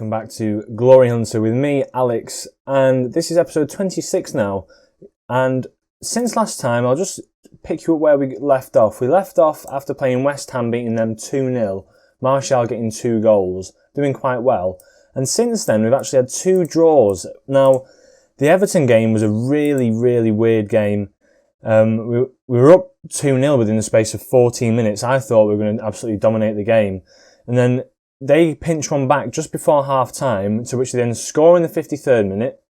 welcome back to Glory Hunter with me, Alex, and this is episode 26 now. And since last time, I'll just pick you up where we left off. We left off after playing West Ham, beating them 2-0, Martial getting 2 goals, doing quite well. And since then, we've actually had 2 draws. Now, the Everton game was a really, really weird game. We were up 2-0 within the space of 14 minutes. I thought we were going to absolutely dominate the game. And then they pinch one back just before half-time, to which they then score in the 53rd minute.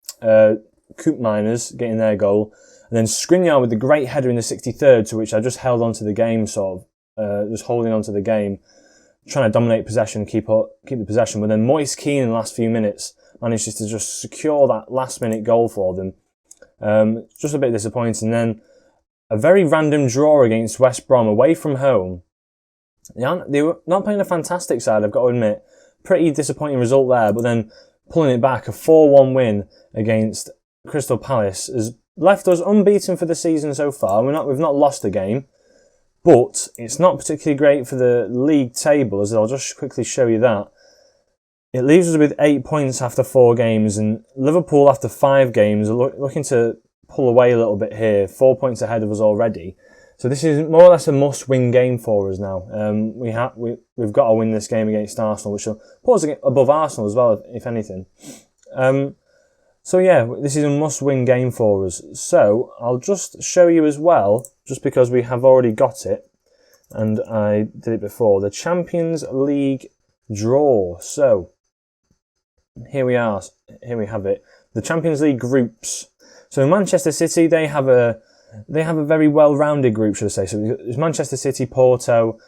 Coop Miners getting their goal. And then Skriniar with the great header in the 63rd, to which I just held on to the game, just holding on to the game, trying to dominate possession, keep the possession. But then Moise Keane in the last few minutes manages to just secure that last-minute goal for them. Just a bit disappointing. Then a very random draw against West Brom away from home. They were not playing a fantastic side, I've got to admit. Pretty disappointing result there, but then pulling it back, a 4-1 win against Crystal Palace has left us unbeaten for the season so far. We've not lost a game, but it's not particularly great for the league table, as I'll just quickly show you that. It leaves us with 8 points after 4 games, and Liverpool after 5 games are looking to pull away a little bit here, 4 points ahead of us already. So this is more or less a must-win game for us now. We've got to win this game against Arsenal, which will put us above Arsenal as well, if anything. So yeah, this is a must-win game for us. So I'll just show you as well, just because we have already got it, and I did it before, the Champions League draw. So here we are. Here we have it. The Champions League groups. So Manchester City, they have a very well-rounded group, should I say. So it's Manchester City, Porto,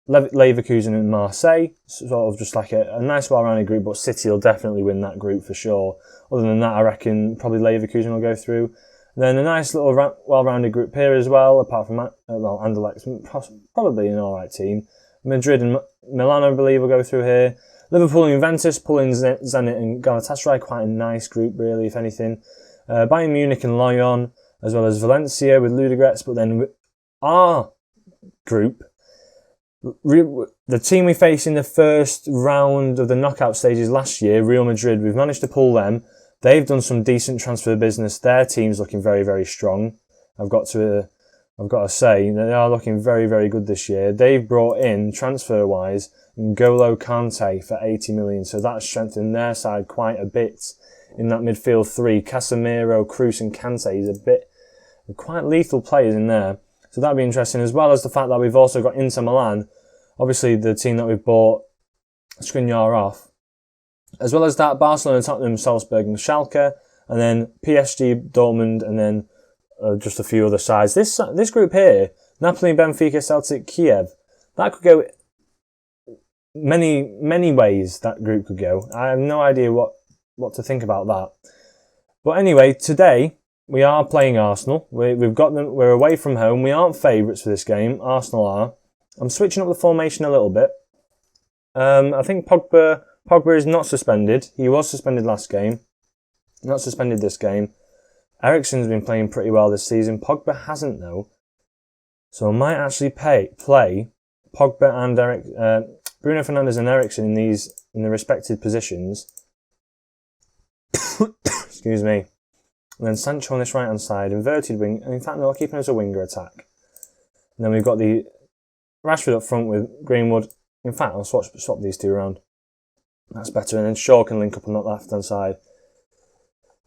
Leverkusen and Marseille. Sort of just like a nice well-rounded group, but City will definitely win that group for sure. Other than that, I reckon probably Leverkusen will go through. Then a nice little well-rounded group here as well, apart from Anderlecht, probably an alright team. Madrid and Milan, I believe, will go through here. Liverpool and Juventus pulling Zenit and Galatasaray, quite a nice group really, if anything. Bayern Munich and Lyon, as well as Valencia with Ludogorets, but then our group, the team we faced in the first round of the knockout stages last year, Real Madrid, we've managed to pull them. They've done some decent transfer business. Their team's looking very, very strong. I've got to say, they are looking very, very good this year. They've brought in, transfer-wise, N'Golo Kante for 80 million, so that's strengthened their side quite a bit. In that midfield 3, Casemiro, Kroos and Kante is quite lethal players in there. So that'd be interesting, as well as the fact that we've also got Inter Milan, obviously the team that we've bought Skriniar off. As well as that, Barcelona, Tottenham, Salzburg and Schalke, and then PSG, Dortmund, and then just a few other sides. This group here, Napoli, Benfica, Celtic, Kiev, that could go many ways, that group could go. I have no idea what to think about that. But anyway, today we are playing Arsenal. We've got them. We're away from home. We aren't favourites for this game. Arsenal are. I'm switching up the formation a little bit. I think Pogba is not suspended. He was suspended last game. Not suspended this game. Eriksen's been playing pretty well this season. Pogba hasn't though. So I might actually play Pogba and Bruno Fernandes and Eriksen in the respective positions. Excuse me. And then Sancho on this right hand side, inverted wing. And in fact, no, I'll keep him as a winger attack. And then we've got the Rashford up front with Greenwood. In fact, I'll swap these two around. That's better. And then Shaw can link up on that left hand side.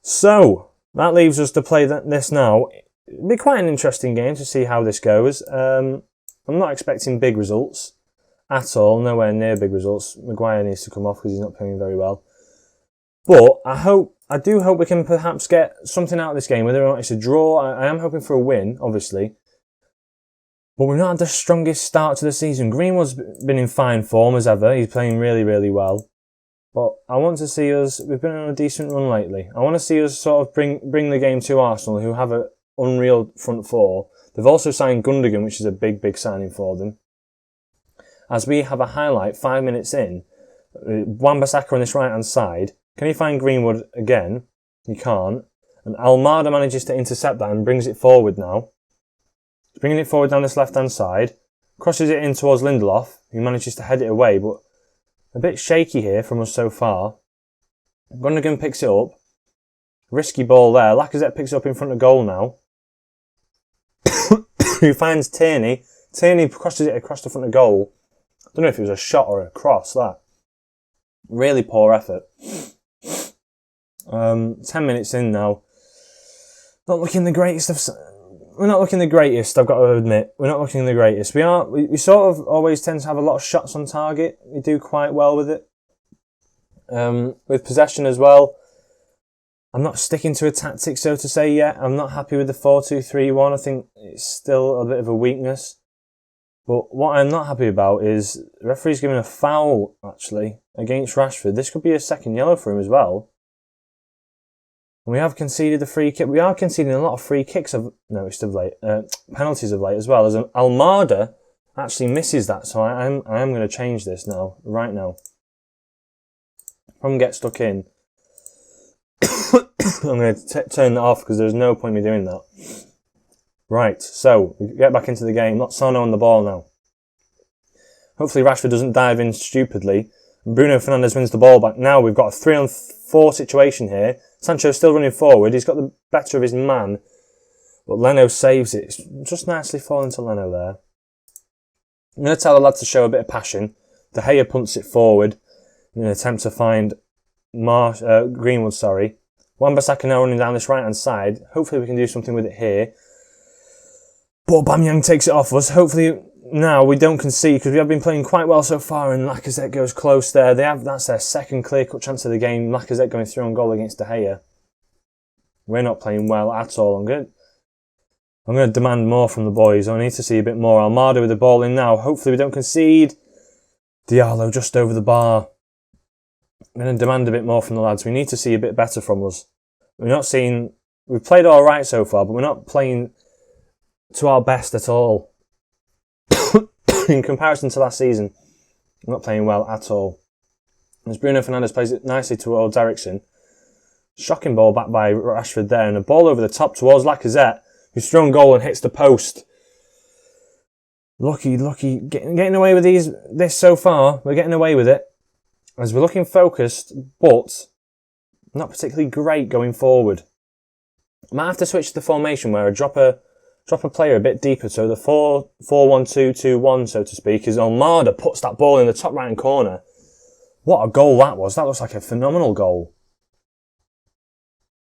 So that leaves us to play this now. It'll be quite an interesting game to see how this goes. I'm not expecting big results at all. Nowhere near big results. Maguire needs to come off because he's not playing very well. But I do hope we can perhaps get something out of this game, whether or not it's a draw. I am hoping for a win, obviously. But we've not had the strongest start to the season. Greenwood's been in fine form as ever. He's playing really, really well. But I want to see us, we've been on a decent run lately. I want to see us sort of bring the game to Arsenal, who have an unreal front four. They've also signed Gundogan, which is a big, big signing for them. As we have a highlight 5 minutes in, Wan-Bissaka on this right-hand side. Can he find Greenwood again? He can't. And Almada manages to intercept that and brings it forward now. He's bringing it forward down this left-hand side. Crosses it in towards Lindelof, who manages to head it away, but a bit shaky here from us so far. Gundogan picks it up. Risky ball there. Lacazette picks it up in front of goal now. He finds Tierney. Tierney crosses it across the front of goal. I don't know if it was a shot or a cross, that. Really poor effort. 10 minutes in now. Not looking the greatest we're not looking the greatest, I've got to admit. We're not looking the greatest. We sort of always tend to have a lot of shots on target. We do quite well with it. With possession as well. I'm not sticking to a tactic, so to say, yet. I'm not happy with the 4-2-3-1. I think it's still a bit of a weakness. But what I'm not happy about is the referee's giving a foul, actually, against Rashford. This could be a second yellow for him as well. And we have conceded the free kick. We are conceding a lot of free kicks penalties of late as well. As Almada actually misses that, so I am going to change this now, right now. From get stuck in. I'm going to turn that off because there's no point in me doing that. Right, so we get back into the game. Lozano on the ball now. Hopefully Rashford doesn't dive in stupidly. Bruno Fernandes wins the ball back. Now we've got a 3-on-4 situation here. Sancho's still running forward. He's got the better of his man. But Leno saves it. It's just nicely falling to Leno there. I'm going to tell the lad to show a bit of passion. De Gea punts it forward in an attempt to find Greenwood, Wan-Bissaka now running down this right-hand side. Hopefully we can do something with it here. But Aubameyang takes it off us. Hopefully now we don't concede because we have been playing quite well so far and Lacazette goes close there. That's their second clear-cut chance of the game. Lacazette going through on goal against De Gea. We're not playing well at all. I'm going to demand more from the boys. I need to see a bit more. Almada with the ball in now. Hopefully we don't concede. Diallo just over the bar. I'm going to demand a bit more from the lads. We need to see a bit better from us. We've played all right so far, but we're not playing to our best at all. In comparison to last season, we're not playing well at all. As Bruno Fernandes plays it nicely towards Eriksen. Shocking ball back by Rashford there, and a ball over the top towards Lacazette, who's thrown goal and hits the post. Lucky, getting away with this so far. We're getting away with it. As we're looking focused, but not particularly great going forward. I might have to switch to the formation where I drop a player a bit deeper. So the 4-1-2-2-1, so to speak, is Almada puts that ball in the top right-hand corner. What a goal that was. That looks like a phenomenal goal.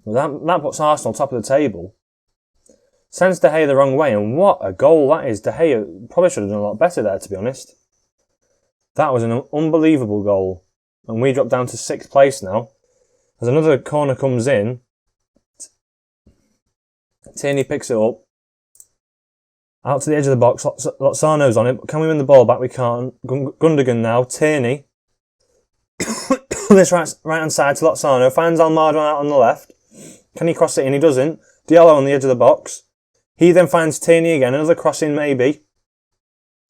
That puts Arsenal top of the table. Sends De Gea the wrong way, and what a goal that is. De Gea probably should have done a lot better there, to be honest. That was an unbelievable goal. And we drop down to 6th place now. As another corner comes in, Tierney picks it up. Out to the edge of the box, Lozano's on it, but can we win the ball back? We can't. Gundogan now, Tierney. This right-hand side to Lozano, finds Almada out on the left. Can he cross it in? He doesn't. Diallo on the edge of the box. He then finds Tierney again, another cross in maybe.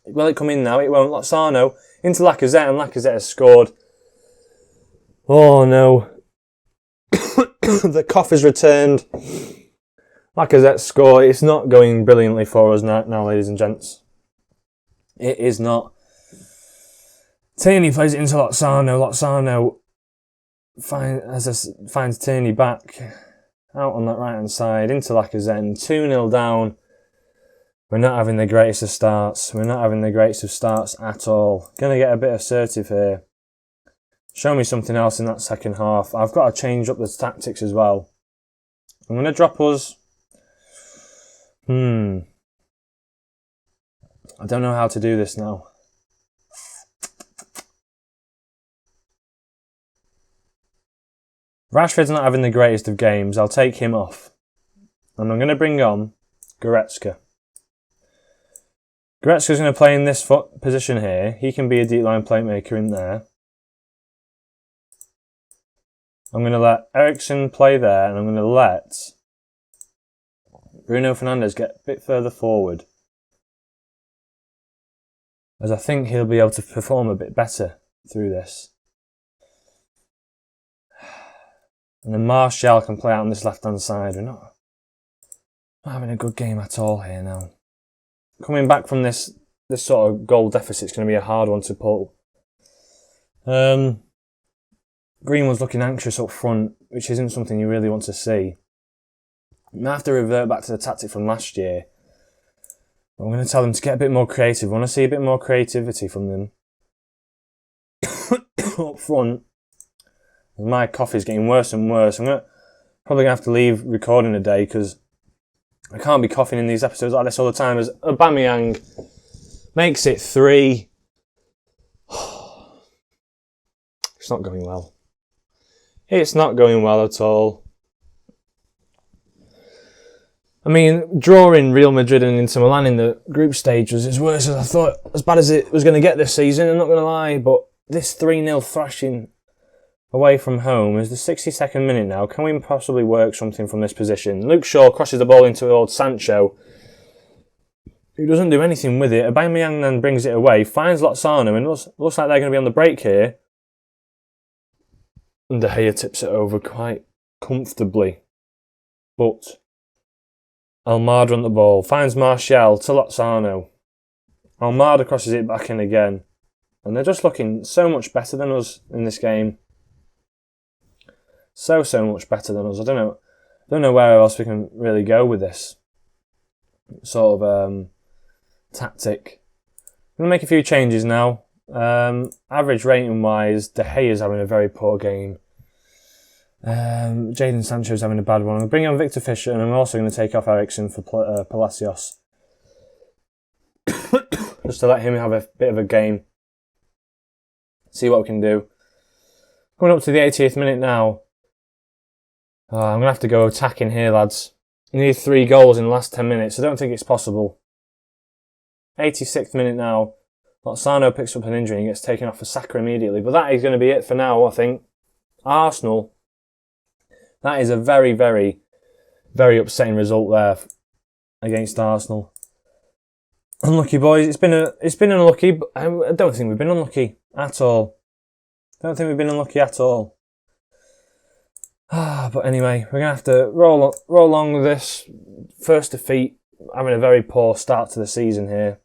Will it come in now? It won't. Lozano into Lacazette, and Lacazette has scored. Oh no. The cough is returned. Lacazette's score. It's not going brilliantly for us now, ladies and gents. It is not. Tierney plays it into Lozano. Lozano finds Tierney back out on that right-hand side into Lacazette, and 2-0 down. We're not having the greatest of starts. We're not having the greatest of starts at all. Going to get a bit assertive here. Show me something else in that second half. I've got to change up the tactics as well. I'm going to drop us. I don't know how to do this now. Rashford's not having the greatest of games. I'll take him off. And I'm going to bring on Goretzka. Goretzka's going to play in this position here. He can be a deep line playmaker in there. I'm going to let Eriksen play there, and I'm going to let Bruno Fernandes get a bit further forward, as I think he'll be able to perform a bit better through this. And then Martial can play out on this left-hand side. We're not having a good game at all here now. Coming back from this sort of goal deficit is going to be a hard one to pull. Greenwood's looking anxious up front, which isn't something you really want to see. You might have to revert back to the tactic from last year. I'm going to tell them to get a bit more creative. I want to see a bit more creativity from them. Up front. My coffee's getting worse and worse. I'm probably going to have to leave recording a day because I can't be coughing in these episodes like this all the time. As Aubameyang makes it 3. It's not going well. It's not going well at all. I mean, drawing Real Madrid and Inter Milan in the group stage was as worse as I thought, as bad as it was going to get this season, I'm not going to lie, but this 3-0 thrashing away from home is the 62nd minute now. Can we possibly work something from this position? Luke Shaw crosses the ball into old Sancho, who doesn't do anything with it. Aubameyang then brings it away, finds Lozano, and looks like they're going to be on the break here. And De Gea tips it over quite comfortably. But Almada on the ball, finds Martial to Lozano. Almada crosses it back in again. And they're just looking so much better than us in this game. So much better than us. I don't know where else we can really go with this sort of tactic. I'm going to make a few changes now. Average rating wise, De Gea's having a very poor game. Jadon Sancho's having a bad one. I'm going to bring on Victor Fisher, and I'm also going to take off Ericsson for Palacios. Just to let him have a bit of a game. See what we can do. Coming up to the 80th minute now. I'm going to have to go attacking here, lads. We need 3 goals in the last 10 minutes. I don't think it's possible. 86th minute now. Lozano picks up an injury and gets taken off for Saka immediately. But that is going to be it for now, I think. Arsenal. That is a very, very, very upsetting result there against Arsenal. Unlucky, boys. It's been unlucky, but I don't think we've been unlucky at all. Don't think we've been unlucky at all. But anyway, we're going to have to roll along with this. First defeat. Having a very poor start to the season here.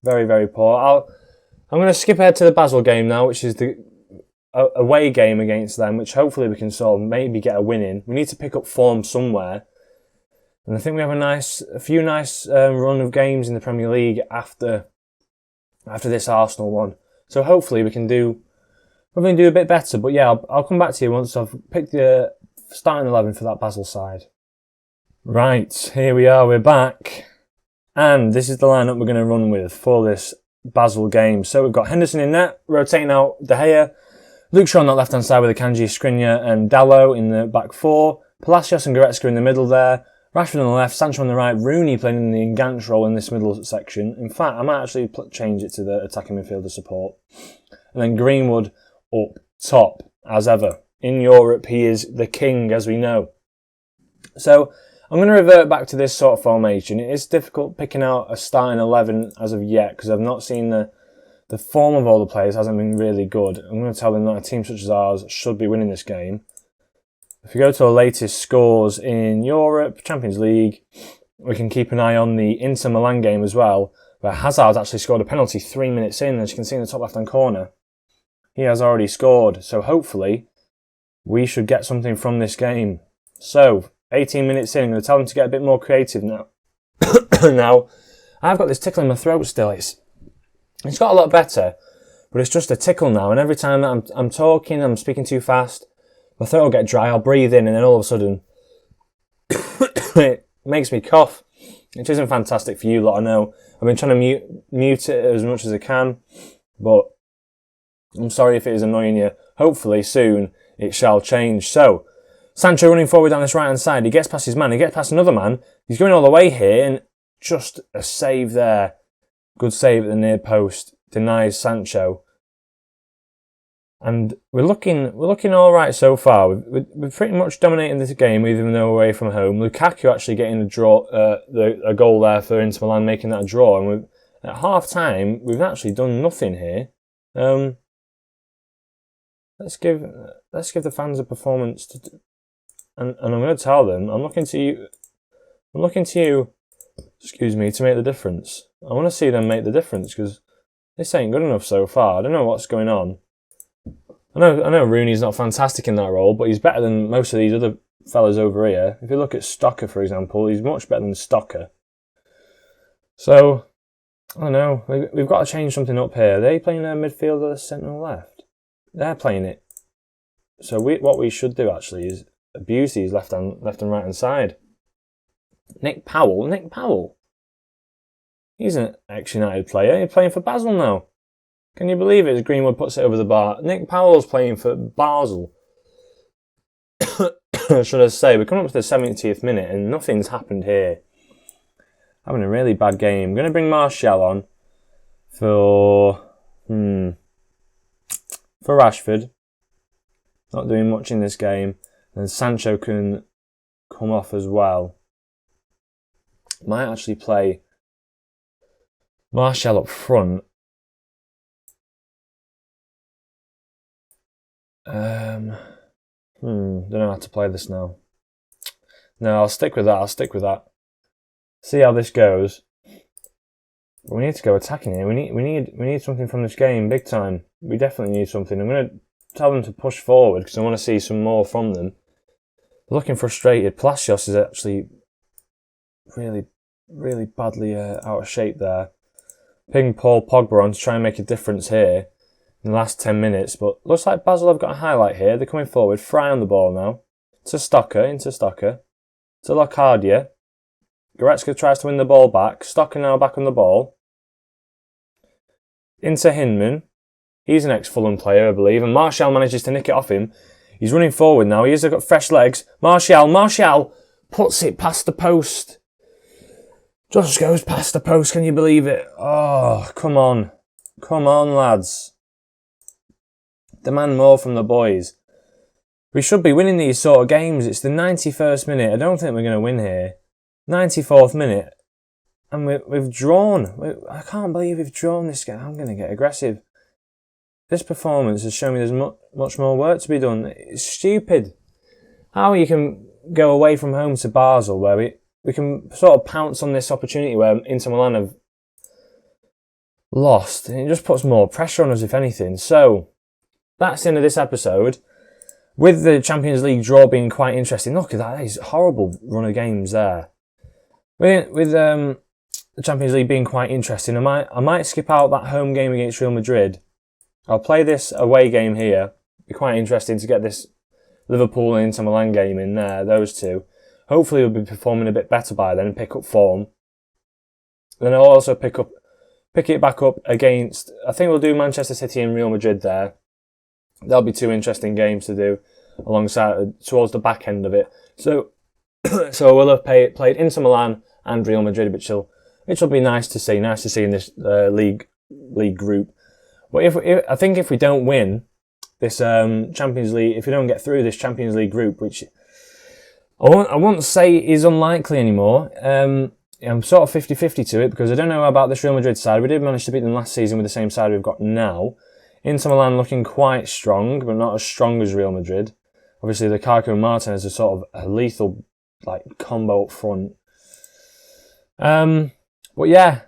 Very, very poor. I'm going to skip ahead to the Basel game now, which is the away game against them, which hopefully we can sort of maybe get a win in. We need to pick up form somewhere. And I think we have a few nice run of games in the Premier League after this Arsenal one. So hopefully we can do a bit better. But yeah, I'll come back to you once I've picked the starting 11 for that Basel side. Right, here we are, we're back. And this is the lineup we're going to run with for this Basel game. So we've got Henderson in net, rotating out De Gea, Luke Shaw on that left-hand side with Akanji, Skriniar and Dalot in the back 4, Palacios and Goretzka in the middle there, Rashford on the left, Sancho on the right, Rooney playing in the enganche role in this middle section. In fact, I might actually change it to the attacking midfielder support. And then Greenwood up top, as ever. In Europe, he is the king, as we know. So I'm going to revert back to this sort of formation. It is difficult picking out a starting 11 as of yet, because I've not seen the form of all the players hasn't been really good. I'm going to tell them that a team such as ours should be winning this game. If we go to our latest scores in Europe, Champions League, we can keep an eye on the Inter Milan game as well, where Hazard actually scored a penalty 3 minutes in, as you can see in the top left-hand corner. He has already scored, so hopefully we should get something from this game. So, 18 minutes in, I'm going to tell them to get a bit more creative now. Now, I've got this tickle in my throat still. It's got a lot better, but it's just a tickle now, and every time that I'm talking, I'm speaking too fast, my throat will get dry, I'll breathe in, and then all of a sudden, it makes me cough, which isn't fantastic for you lot, I know. I've been trying to mute it as much as I can, but I'm sorry if it is annoying you. Hopefully, soon, it shall change. So, Sancho running forward down this right-hand side, he gets past his man, he gets past another man, he's going all the way here, and just a save there. Good save at the near post, denies Sancho. And we're looking all right so far. We're pretty much dominating this game, even though we're away from home. Lukaku actually getting a goal there for Inter Milan, making that a draw. And at half time, we've actually done nothing here. Let's give the fans a performance, and I'm going to tell them I'm looking to you. Excuse me, to make the difference. I want to see them make the difference because this ain't good enough so far. I don't know what's going on. I know Rooney's not fantastic in that role, but he's better than most of these other fellas over here. If you look at Stocker, for example, he's much better than Stocker. So, I don't know. We've got to change something up here. Are they playing their midfield or the centre and left? They're playing it. So what we should do actually is abuse these left and right hand side. Nick Powell. He's an ex-United player. He's playing for Basel now. Can you believe it? As Greenwood puts it over the bar. Nick Powell's playing for Basel. Should I say? We're coming up to the 70th minute and nothing's happened here. Having a really bad game. I'm going to bring Martial on for Rashford. Not doing much in this game. And Sancho can come off as well. Might actually play Martial up front. Don't know how to play this now. No, I'll stick with that. See how this goes. But we need to go attacking here. We need something from this game, big time. We definitely need something. I'm going to tell them to push forward because I want to see some more from them. They're looking frustrated. Palacios is actually really, really badly out of shape there. Ping Paul Pogba on to try and make a difference here in the last 10 minutes. But looks like Basel have got a highlight here. They're coming forward. Fry on the ball now. Into Stocker. To Locadia. Goretzka tries to win the ball back. Stocker now back on the ball. Into Hinman. He's an ex-Fulham player, I believe. And Martial manages to nick it off him. He's running forward now. He has got fresh legs. Martial puts it past the post. Just goes past the post. Can you believe it? Oh, come on. Come on, lads. Demand more from the boys. We should be winning these sort of games. It's the 91st minute. I don't think we're going to win here. 94th minute. And we've drawn. I can't believe we've drawn this game. I'm going to get aggressive. This performance has shown me there's much more work to be done. It's stupid. How you can go away from home to Basel where we can sort of pounce on this opportunity where Inter Milan have lost. And it just puts more pressure on us, if anything. So, that's the end of this episode. With the Champions League draw being quite interesting. Look at that. That is a horrible run of games there. With the Champions League being quite interesting, I might skip out that home game against Real Madrid. I'll play this away game here. It'll be quite interesting to get this Liverpool and Inter Milan game in there, those two. Hopefully we'll be performing a bit better by then and pick up form. Then I'll also pick it back up against, I think we'll do Manchester City and Real Madrid there. That'll be two interesting games to do alongside towards the back end of it. So we'll have played Inter Milan and Real Madrid, which will be nice to see. Nice to see in this league group. But I think if we don't win this Champions League, if we don't get through this Champions League group, which I won't say is unlikely anymore, I'm sort of 50-50 to it because I don't know about this Real Madrid side. We did manage to beat them last season with the same side we've got now. Inter Milan looking quite strong, but not as strong as Real Madrid. Obviously, Lukaku and Martinez are sort of a lethal combo up front. But yeah,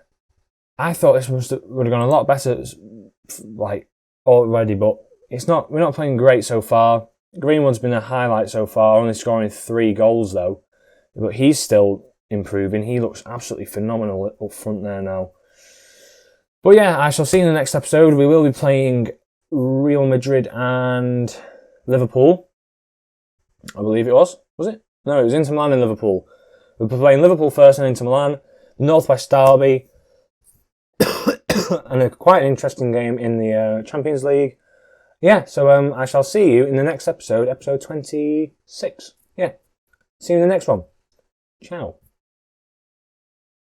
I thought this would have gone a lot better already, but it's not. We're not playing great so far. Greenwood's been a highlight so far, only scoring 3 goals though, but he's still improving. He looks absolutely phenomenal up front there now. But yeah, I shall see you in the next episode. We will be playing Real Madrid and Liverpool. I believe it was. Was it? No, it was Inter Milan and Liverpool. We'll be playing Liverpool first and Inter Milan. Northwest Derby. And quite an interesting game in the Champions League. Yeah, so I shall see you in the next episode, episode 26. Yeah, see you in the next one. Ciao.